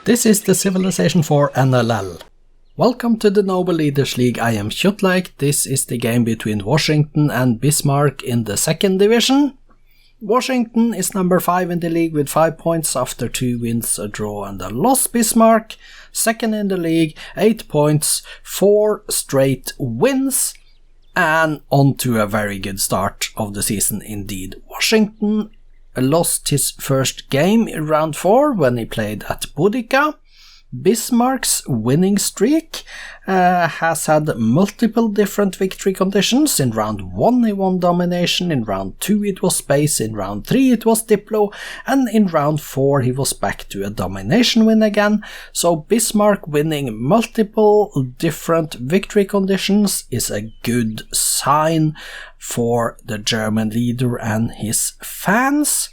This is the Civilization 4 NLL. Welcome to the Noble Leaders League. I am Kjotleik. This is the game between Washington and Bismarck in the 2nd division. Washington is number 5 in the league with 5 points after 2 wins, a draw and a loss. Bismarck, 2nd in the league, 8 points, 4 straight wins, and on to a very good start of the season indeed. Washington lost his first game in round 4 when he played at Boudica. Bismarck's winning streak has had multiple different victory conditions. In round 1 he won domination, in round 2 it was space, in round 3 it was diplo, and in round 4 he was back to a domination win again. So Bismarck winning multiple different victory conditions is a good sign for the German leader and his fans.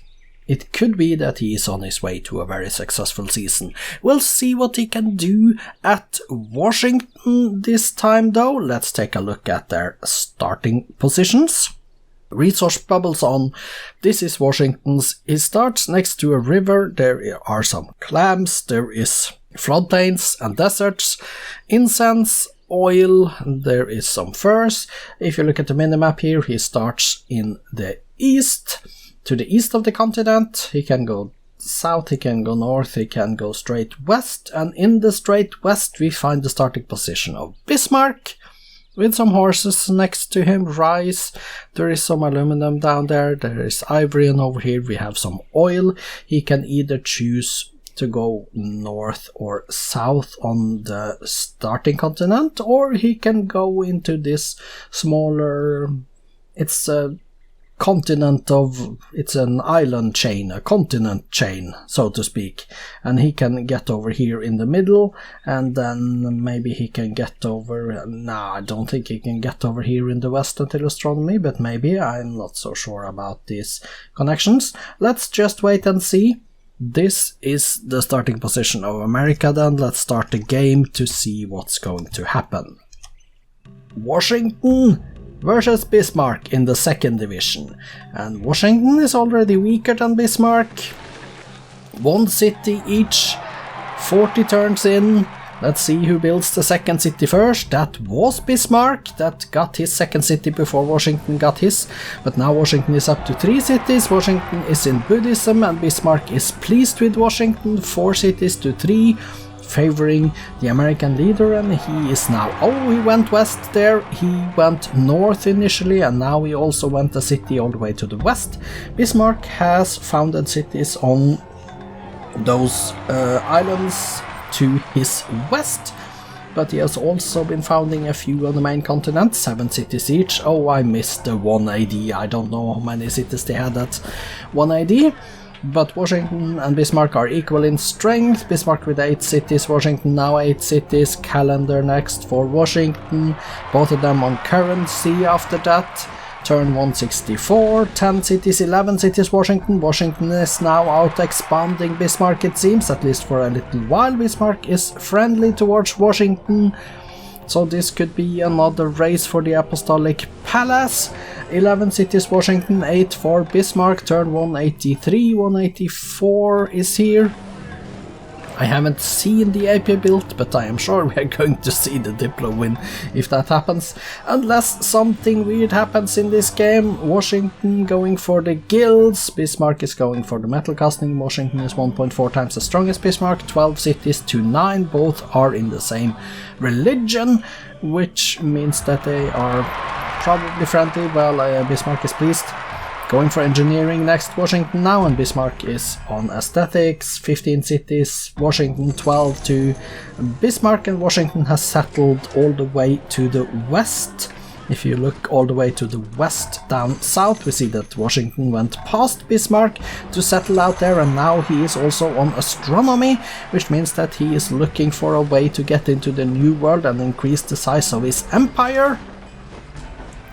It could be that he is on his way to a very successful season. We'll see what he can do at Washington this time though. Let's take a look at their starting positions. Resource bubbles on. This is Washington's. He starts next to a river. There are some clams. There is floodplains and deserts. Incense, oil. There is some furs. If you look at the minimap here, he starts in the east. To the east of the continent, he can go south, he can go north, he can go straight west, and in the straight west we find the starting position of Bismarck, with some horses next to him, rice, there is some aluminum down there, there is ivory, and over here we have some oil. He can either choose to go north or south on the starting continent, or he can go into this smaller, it's an island chain, a continent chain, so to speak, and he can get over here in the middle, and then maybe he can get over, I don't think he can get over here in the west until astronomy, but maybe, I'm not so sure about these connections. Let's just wait and see. This is the starting position of America then. Let's start the game to see what's going to happen. Washington versus Bismarck in the 2nd division, and Washington is already weaker than Bismarck. 1 city each, 40 turns in. Let's see who builds the 2nd city first. That was Bismarck that got his 2nd city before Washington got his, but now Washington is up to 3 cities. Washington is in Buddhism and Bismarck is pleased with Washington, 4 cities to 3, favoring the American leader, and he is now, he went west there, he went north initially, and now he also went a city all the way to the west. Bismarck has founded cities on those islands to his west, but he has also been founding a few on the main continent, 7 cities each. I missed the 1 AD, I don't know how many cities they had at 1 AD. But Washington and Bismarck are equal in strength. Bismarck with 8 cities, Washington now 8 cities. Calendar next for Washington, both of them on currency after that. Turn 164, 10 cities, 11 cities Washington. Washington is now out expanding Bismarck, it seems, at least for a little while. Bismarck is friendly towards Washington, so this could be another race for the Apostolic Palace. 11 cities Washington, 8 for Bismarck, turn 183, 184 is here. I haven't seen the AP built, but I am sure we are going to see the Diplo win if that happens. Unless something weird happens in this game. Washington going for the guilds, Bismarck is going for the metal casting. Washington is 1.4 times as strong as Bismarck, 12 cities to 9, both are in the same religion, which means that they are probably friendly. Well, Bismarck is pleased. Going for engineering next, Washington now, and Bismarck is on aesthetics, 15 cities, Washington 12 to Bismarck, and Washington has settled all the way to the west. If you look all the way to the west down south, we see that Washington went past Bismarck to settle out there, and now he is also on astronomy, which means that he is looking for a way to get into the new world and increase the size of his empire.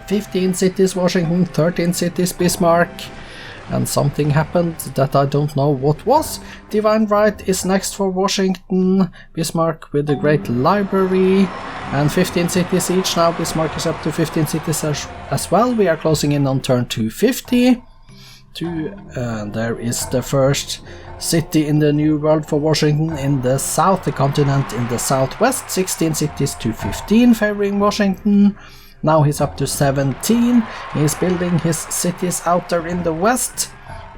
15 cities Washington, 13 cities Bismarck, and something happened that I don't know what was. Divine Right is next for Washington, Bismarck with the Great Library, and 15 cities each now. Bismarck is up to 15 cities as well. We are closing in on turn 250. 2, and there is the first city in the New World for Washington in the south, the continent in the southwest. 16 cities to 15 favoring Washington. Now he's up to 17. He's building his cities out there in the west.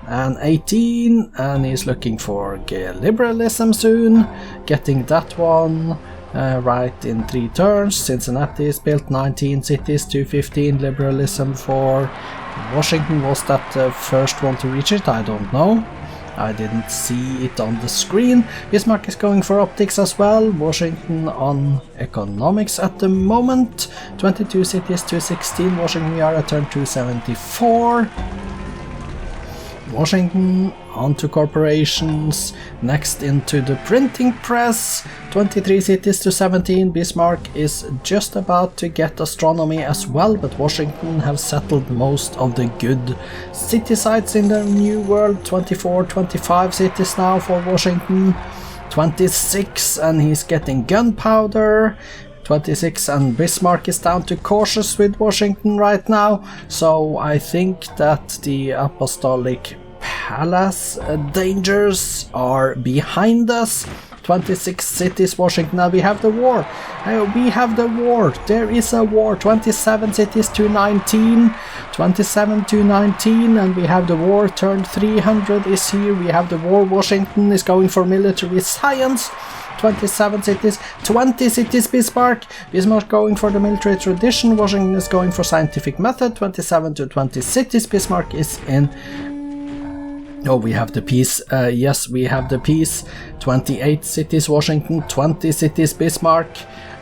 And 18, and he's looking for liberalism soon, getting that one right in 3 turns. Cincinnati is built, 19 cities to 15 liberalism for Washington. Was that the first one to reach it? I don't know. I didn't see it on the screen. Bismarck is going for optics as well. Washington on economics at the moment. 22 cities to 16. Washington, we are at turn 274. Washington onto corporations, next into the printing press, 23 cities to 17. Bismarck is just about to get astronomy as well, but Washington have settled most of the good city sites in the New World. 24, 25 cities now for Washington, 26, and he's getting gunpowder. 26, and Bismarck is down to cautious with Washington right now, so I think that the Apostolic Palace dangers are behind us. 26 cities, Washington. Now we have the war. There is a war. 27 cities to 19. 27 to 19, and we have the war. Turn 300 is here. We have the war. Washington is going for military science. 27 cities, 20 cities Bismarck. Bismarck going for the military tradition. Washington is going for scientific method. 27 to 20 cities. Bismarck is in. Oh, we have the peace. Yes, we have the peace. 28 cities Washington, 20 cities Bismarck.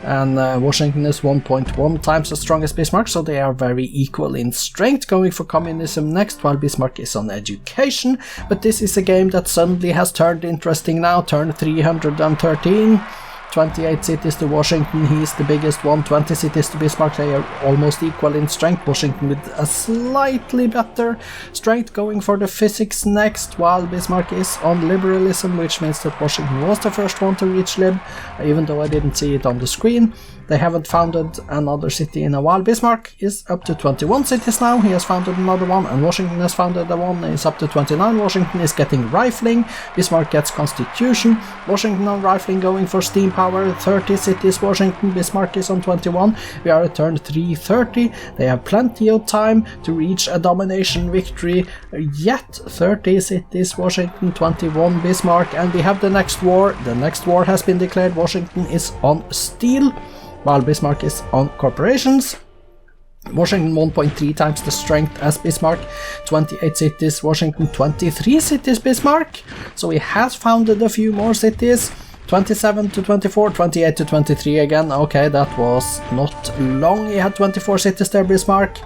And Washington is 1.1 times as strong as Bismarck, so they are very equal in strength, going for communism next, while Bismarck is on education. But this is a game that suddenly has turned interesting now. Turn 313. 28 cities to Washington, he's the biggest one. 20 cities to Bismarck, they are almost equal in strength. Washington with a slightly better strength, going for the physics next, while Bismarck is on liberalism, which means that Washington was the first one to reach lib, even though I didn't see it on the screen. They haven't founded another city in a while. Bismarck is up to 21 cities now. He has founded another one, and Washington has founded the one. He's up to 29. Washington is getting rifling. Bismarck gets constitution. Washington on rifling, going for steam power. 30 cities Washington. Bismarck is on 21. We are at turn 330. They have plenty of time to reach a domination victory. Yet 30 cities Washington, 21 Bismarck, and we have the next war. The next war has been declared. Washington is on steel, while Bismarck is on corporations. Washington 1.3 times the strength as Bismarck. 28 cities Washington, 23 cities Bismarck. So he has founded a few more cities. 27 to 24, 28 to 23 again. Okay, that was not long. He had 24 cities there, Bismarck.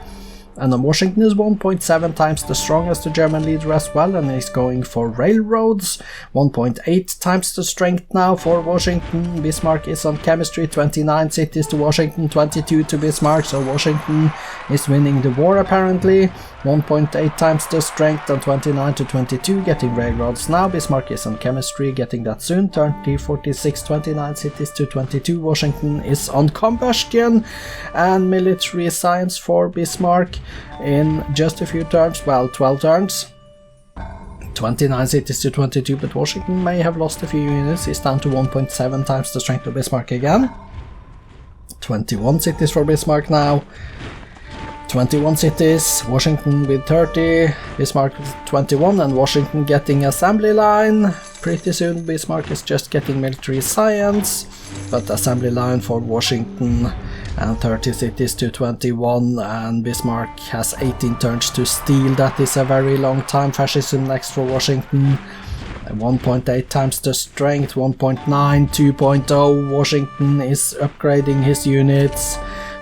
And then Washington is 1.7 times the strongest, the German leader as well, and he's going for railroads. 1.8 times the strength now for Washington. Bismarck is on chemistry. 29 cities to Washington, 22 to Bismarck, so Washington is winning the war apparently. 1.8 times the strength, and 29 to 22 getting railroads now. Bismarck is on chemistry, getting that soon. Turn 346, 29 cities to 22. Washington is on combustion, and military science for Bismarck in just a few turns, well, 12 turns. 29 cities to 22, but Washington may have lost a few units. He's down to 1.7 times the strength of Bismarck again. 21 cities for Bismarck now. 21 cities, Washington with 30, Bismarck with 21, and Washington getting assembly line. Pretty soon Bismarck is just getting military science, but assembly line for Washington, and 30 cities to 21, and Bismarck has 18 turns to steal. That is a very long time. Fascism next for Washington. 1.8 times the strength, 1.9, 2.0. Washington is upgrading his units.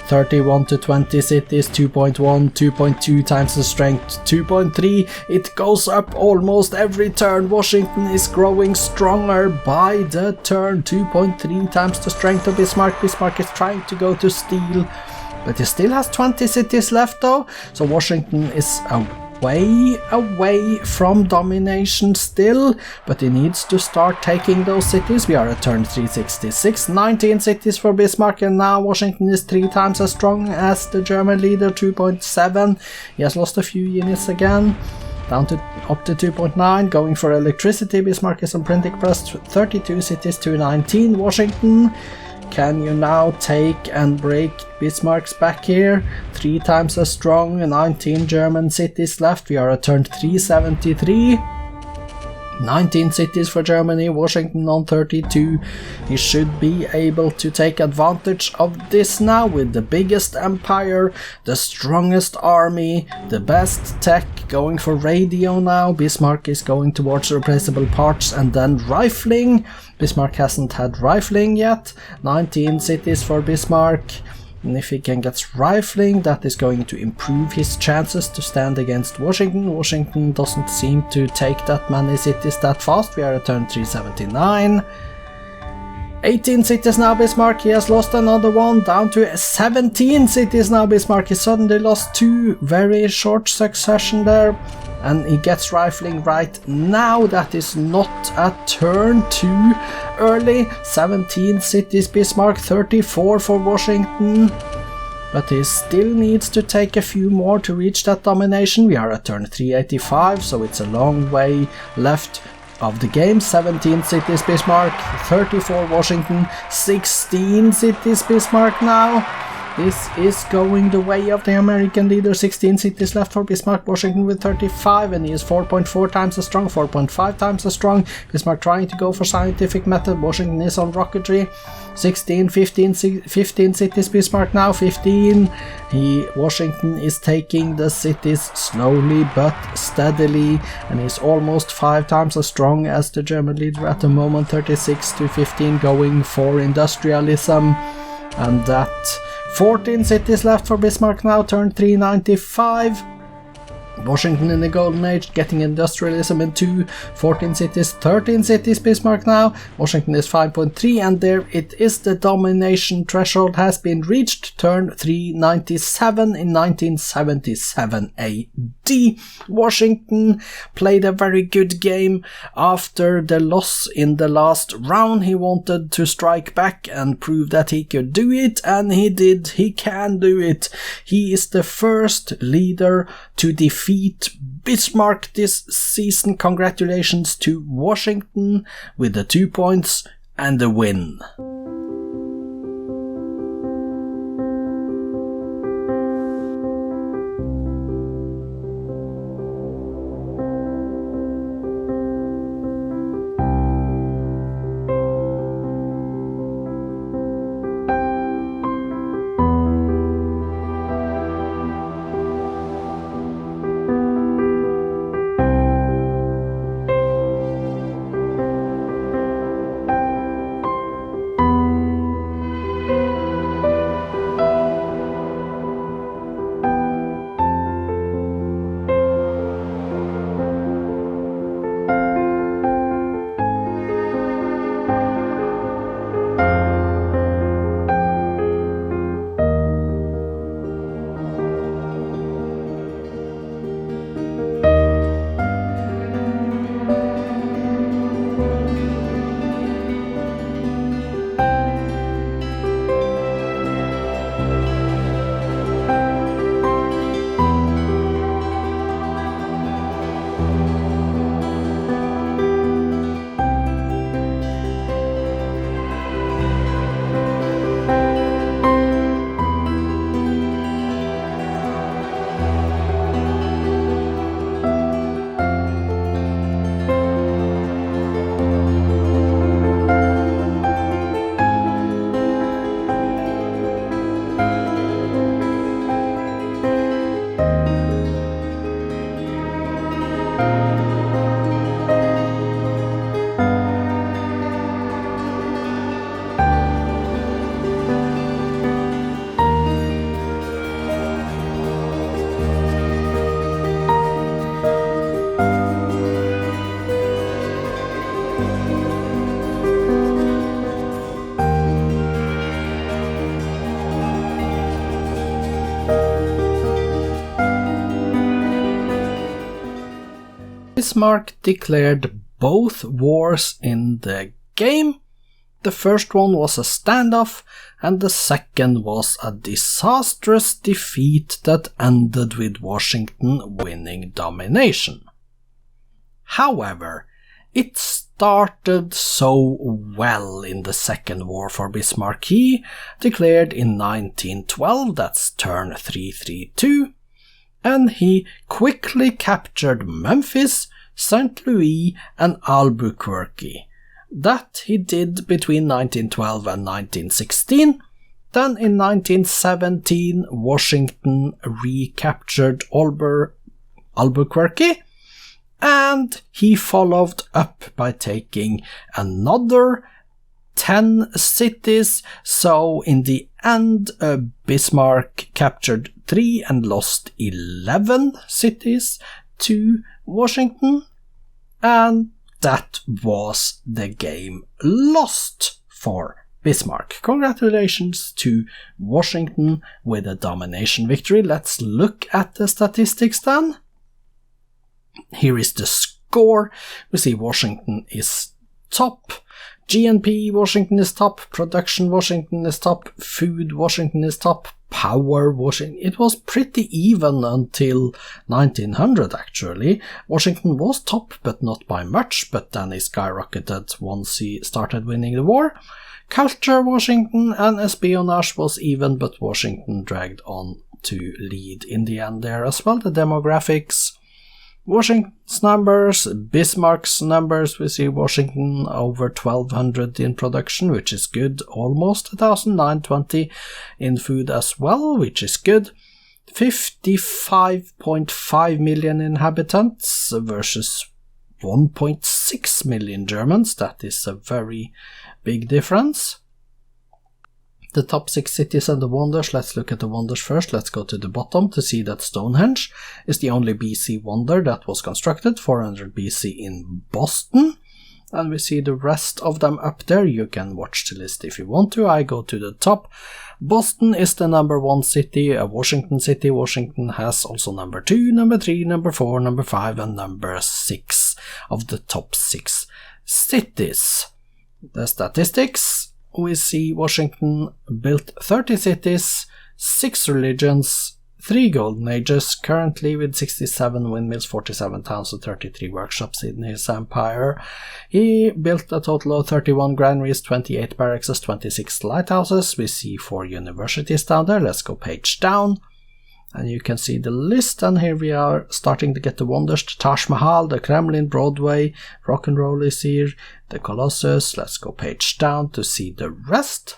31 to 20 cities, 2.1, 2.2 times the strength, 2.3. It goes up almost every turn. Washington is growing stronger by the turn. 2.3 times the strength of Bismarck. Bismarck is trying to go to steel, but he still has 20 cities left though, so Washington is way away from domination still, but he needs to start taking those cities. We are at turn 366, 19 cities for Bismarck, and now Washington is 3 times as strong as the German leader, 2.7. He has lost a few units again. down to up to 2.9. Going for electricity, Bismarck is on printing press, 32 cities to 19. Washington, can you now take and break Bismarck's back here? 3 times as strong, 19 German cities left. We are at turn 373. 19 cities for Germany, Washington on 32. He should be able to take advantage of this now with the biggest empire, the strongest army, the best tech, going for radio now. Bismarck is going towards replaceable parts and then rifling. Bismarck hasn't had rifling yet. 19 cities for Bismarck. And if he can get rifling, that is going to improve his chances to stand against Washington. Washington doesn't seem to take that many cities that fast. We are at turn 379. 18 cities now, Bismarck. He has lost another one, down to 17 cities now, Bismarck. He suddenly lost 2 very short succession there. And he gets rifling right now. That is not a turn too early. 17 cities, Bismarck, 34 for Washington. But he still needs to take a few more to reach that domination. We are at turn 385, so it's a long way left of the game. 17 cities, Bismarck, 34 Washington, 16 cities, Bismarck now. This is going the way of the American leader. 16 cities left for Bismarck. Washington with 35, and he is 4.4 times as strong, 4.5 times as strong. Bismarck trying to go for scientific method. Washington is on rocketry. 16, 15 cities, Bismarck now, 15. Washington is taking the cities slowly but steadily, and is almost 5 times as strong as the German leader at the moment. 36 to 15 going for industrialism, and that 14 cities left for Bismarck now, turn 395. Washington in the golden age, getting industrialism in 2, 14 cities, 13 cities, Bismarck now. Washington is 5.3, and there it is, the domination threshold has been reached, turn 397 in 1977 AD. Washington played a very good game after the loss in the last round. He wanted to strike back and prove that he could do it, and he did. He can do it. He is the first leader to defeat Bismarck this season. Congratulations to Washington with the 2 points and the win. Bismarck declared both wars in the game. The first one was a standoff, and the second was a disastrous defeat that ended with Washington winning domination. However, it started so well in the Second War for Bismarck. He declared in 1912, that's turn 332, and he quickly captured Memphis, St. Louis, and Albuquerque. That he did between 1912 and 1916. Then in 1917, Washington recaptured Albuquerque, and he followed up by taking another 10 cities. So in the end, Bismarck captured 3 and lost 11 cities to Washington, and that was the game lost for Bismarck. Congratulations to Washington with a domination victory. Let's look at the statistics then. Here is the score. We see Washington is top. GNP Washington is top. Production Washington is top. Food Washington is top. Power Washington. It was pretty even until 1900 actually. Washington was top, but not by much, but then he skyrocketed once he started winning the war. Culture Washington and espionage was even, but Washington dragged on to lead in the end there as well. The demographics, Washington's numbers, Bismarck's numbers, we see Washington over 1200 in production, which is good, almost 1920 in food as well, which is good. 55.5 million inhabitants versus 1.6 million Germans. That is a very big difference. The top 6 cities and the wonders. Let's look at the wonders first. Let's go to the bottom to see that Stonehenge is the only BC wonder that was constructed, 400 BC in Boston. And we see the rest of them up there. You can watch the list if you want to. I go to the top. Boston is the number 1 city, a Washington city. Washington has also number 2, number 3, number 4, number 5, and number 6 of the top 6 cities. The statistics. We see Washington built 30 cities, 6 religions, 3 golden ages, currently with 67 windmills, 47 towns and 33 workshops in his empire. He built a total of 31 granaries, 28 barracks, 26 lighthouses. We see 4 universities down there. Let's go page down. And you can see the list, and here we are starting to get the wonders. The Taj Mahal, the Kremlin, Broadway, rock and roll is here, the Colossus. Let's go page down to see the rest.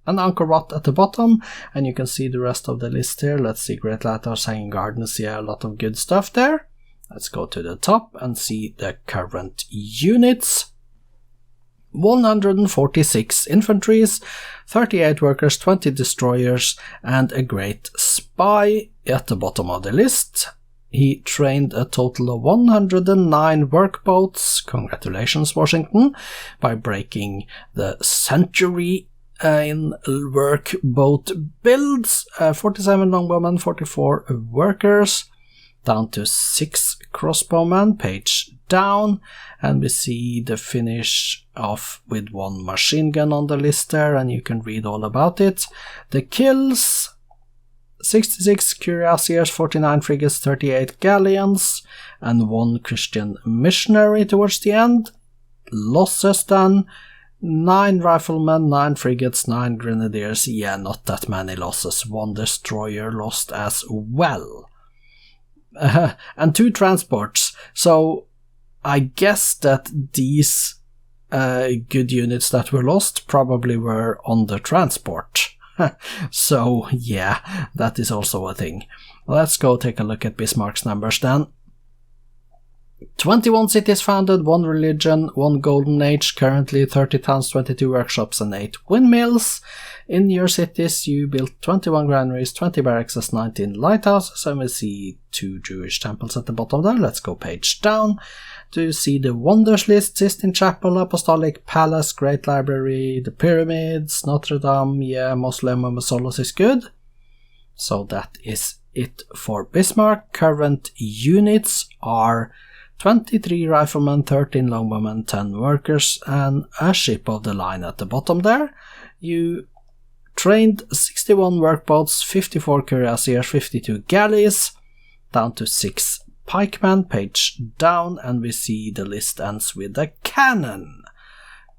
And Angkor Wat at the bottom, and you can see the rest of the list here. Let's see Great Lighthouse, Hanging Gardens, yeah, a lot of good stuff there. Let's go to the top and see the current units. 146 infantries, 38 workers, 20 destroyers, and a great spy at the bottom of the list. He trained a total of 109 workboats, congratulations Washington, by breaking the century in workboat builds. 47 longbowmen, 44 workers, down to 6 crossbowmen, page down, and we see the finish off with 1 machine gun on the list there, and you can read all about it. The kills, 66 cuirassiers, 49 frigates, 38 galleons, and 1 Christian missionary towards the end. Losses then, 9 riflemen, 9 frigates, 9 grenadiers, yeah, not that many losses. 1 destroyer lost as well. And 2 transports, so I guess that these good units that were lost probably were on the transport. So yeah, that is also a thing. Let's go take a look at Bismarck's numbers then. 21 cities founded, 1 religion, 1 golden age, currently 30 towns, 22 workshops, and 8 windmills. In your cities, you built 21 granaries, 20 barracks, 19 lighthouses, and we see 2 Jewish temples at the bottom there. Let's go page down to see the wonders list. Sistine Chapel, Apostolic Palace, Great Library, the Pyramids, Notre Dame, yeah, Mausoleum of Mausolus is good. So that is it for Bismarck. Current units are 23 riflemen, 13 longbowmen, 10 workers, and a ship of the line at the bottom there. You trained 61 workboats, 54 cuirassiers, 52 galleys, down to 6 pikemen, page down, and we see the list ends with a cannon.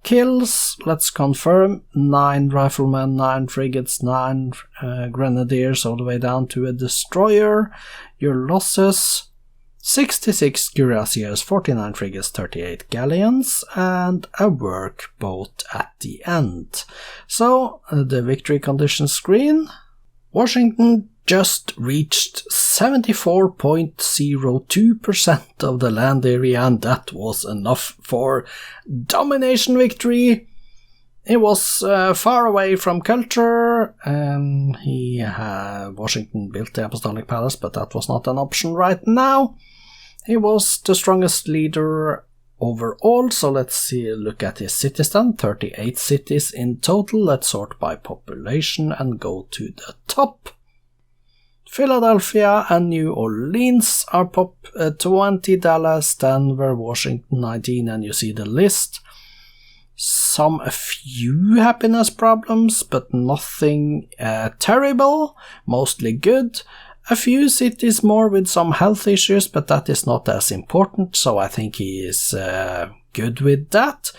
Kills, let's confirm, 9 riflemen, 9 frigates, 9 grenadiers, all the way down to a destroyer. Your losses, 66 cuirassiers, 49 frigates, 38 galleons, and a workboat at the end. So, the victory condition screen. Washington just reached 74.02% of the land area, and that was enough for domination victory. He was far away from culture. Washington built the Apostolic Palace, but that was not an option right now. He was the strongest leader overall, so let's look at his cities then. 38 cities in total. Let's sort by population and go to the top. Philadelphia and New Orleans are 20, Dallas, Denver, Washington 19, and you see the list. A few happiness problems, but nothing terrible, mostly good. A few cities more with some health issues, but that is not as important, so I think he is good with that.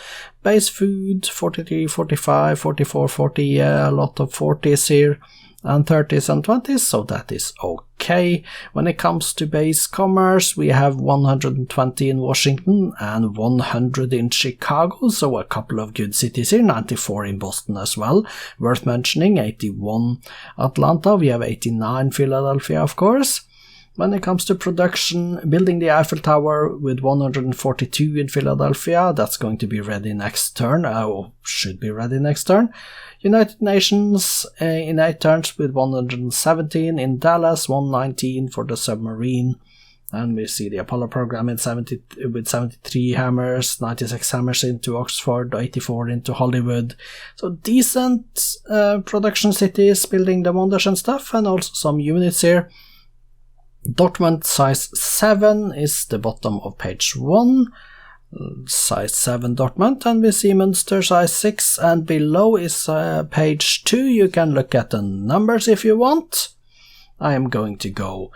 Base food, 43, 45, 44, 40, yeah, a lot of 40s here, and 30s and 20s, so that is okay. When it comes to base commerce, we have 120 in Washington and 100 in Chicago, so a couple of good cities here, 94 in Boston as well. Worth mentioning, 81 Atlanta, we have 89 Philadelphia, of course. When it comes to production, building the Eiffel Tower with 142 in Philadelphia, that's going to be ready next turn, should be ready next turn. United Nations in 8 turns with 117 in Dallas, 119 for the submarine, and we see the Apollo program with 73 hammers, 96 hammers into Oxford, 84 into Hollywood. So decent production cities, building the wonders and stuff, and also some units here. Dortmund size 7 is the bottom of page 1. Size 7 Dortmund, and we see Münster size 6, and below is page 2. You can look at the numbers if you want. I am going to go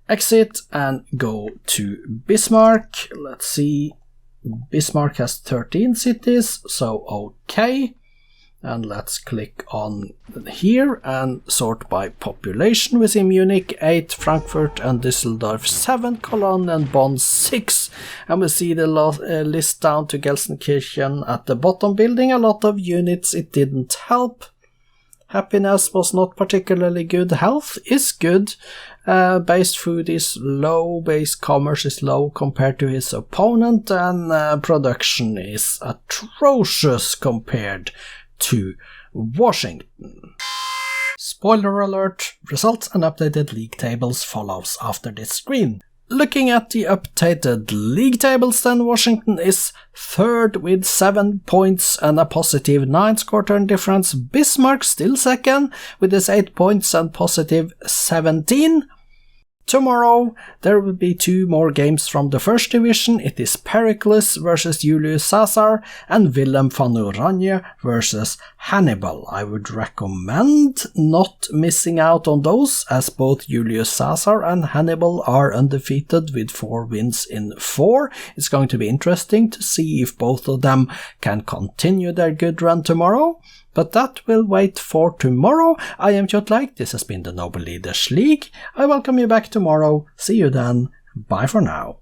exit and go to Bismarck. Let's see, Bismarck has 13 cities, so okay. And let's click on here and sort by population. We see Munich 8, Frankfurt and Düsseldorf 7, Cologne and Bonn 6. And we see the list down to Gelsenkirchen at the bottom, building a lot of units. It didn't help. Happiness was not particularly good. Health is good. Base food is low. Base commerce is low compared to his opponent. And production is atrocious compared to Washington. Spoiler alert, results and updated league tables follows after this screen. Looking at the updated league tables, then Washington is third with 7 points and a positive 9 score turn difference. Bismarck still second with his 8 points and positive 17. Tomorrow there will be 2 more games from the first division. It is Pericles versus Julius Caesar and Willem van Oranje versus Hannibal. I would recommend not missing out on those, as both Julius Caesar and Hannibal are undefeated with 4 wins in 4. It's going to be interesting to see if both of them can continue their good run tomorrow. But that will wait for tomorrow. I am Kjotleik, this has been the Noble Leaders League. I welcome you back tomorrow. See you then. Bye for now.